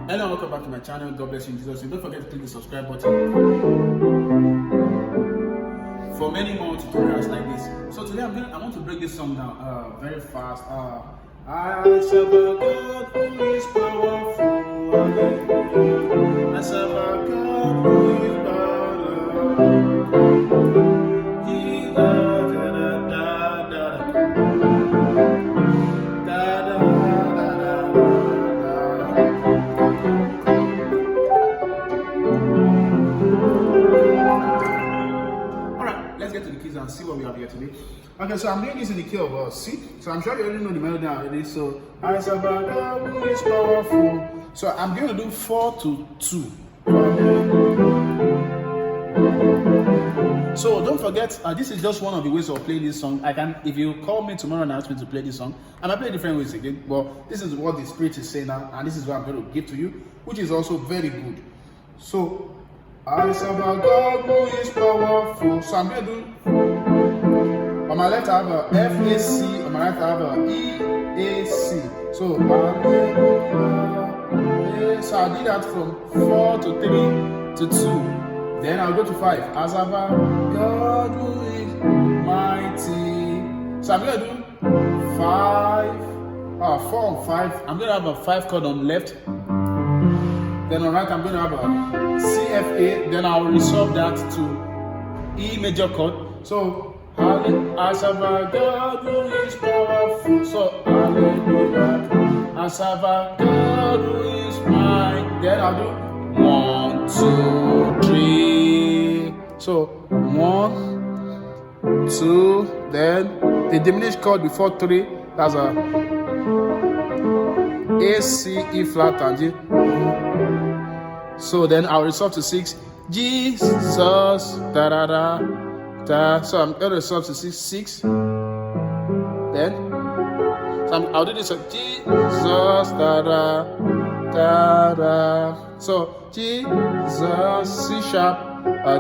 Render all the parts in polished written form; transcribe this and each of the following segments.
Hello, welcome back to my channel. God bless you in Jesus' name. Don't forget to click the subscribe button for many more tutorials like this. So today I want to break this song down very fast. I serve a God who is powerful. I serve a God who is and see what we have here today. Okay, so I'm doing this in the key of C. So I'm sure you already know the melody already. So I serve a God who is powerful. So I'm going to do 4 to 2. So don't forget, this is just one of the ways of playing this song. If you call me tomorrow and ask me to play this song, I might play different ways again. But this is what the Spirit is saying now, and this is what I'm going to give to you, which is also very good. So I serve a God who is powerful. So I'm going to do. On my left I have a F, A, C. On my right I have a E, A, C. So so I'll do that from 4 to 3 to 2. Then I'll go to 5. As a God who is mighty. So I'm going to do 5, 4 and 5. I'm going to have a 5 chord on left. Then on right I'm going to have a C, F, A. Then I'll resolve that to E major chord. So I serve a God who is powerful. So hallelujah. I serve a God who is mine. Then I'll do 1, 2, 3. So 1, 2. Then the diminished chord before 3. That's a A, C, E flat and G. So then I'll resolve to 6. Jesus, da da da. So I'm going to resolve to 6. Then I'll do this of Jesus, da da da da. So Jesus, C sharp.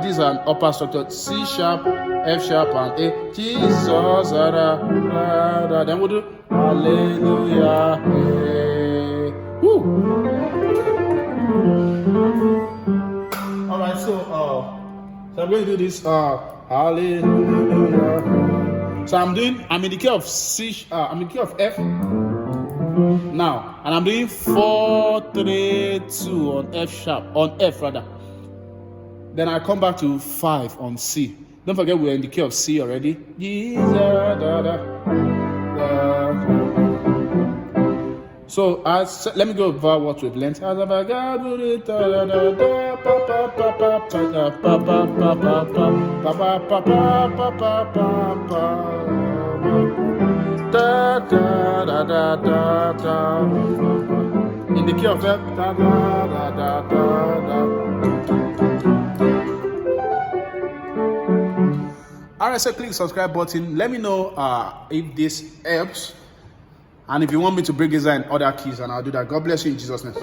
These are an upper structure: C sharp, F sharp, and A. Jesus, da da da. Then we'll do Hallelujah. Woo. All right, so I'm going to do this. Hallelujah. So I'm in the key of C, I'm in the key of F now, and I'm doing 4, 3, 2 on F sharp, on F rather. Then I come back to 5 on C. Don't forget we're in the key of C already. So let me go over what we've learned. In the key of F. Alright, so click the subscribe button. Let me know if this helps. And if you want me to break this down in other keys, and I'll do that. God bless you in Jesus' name.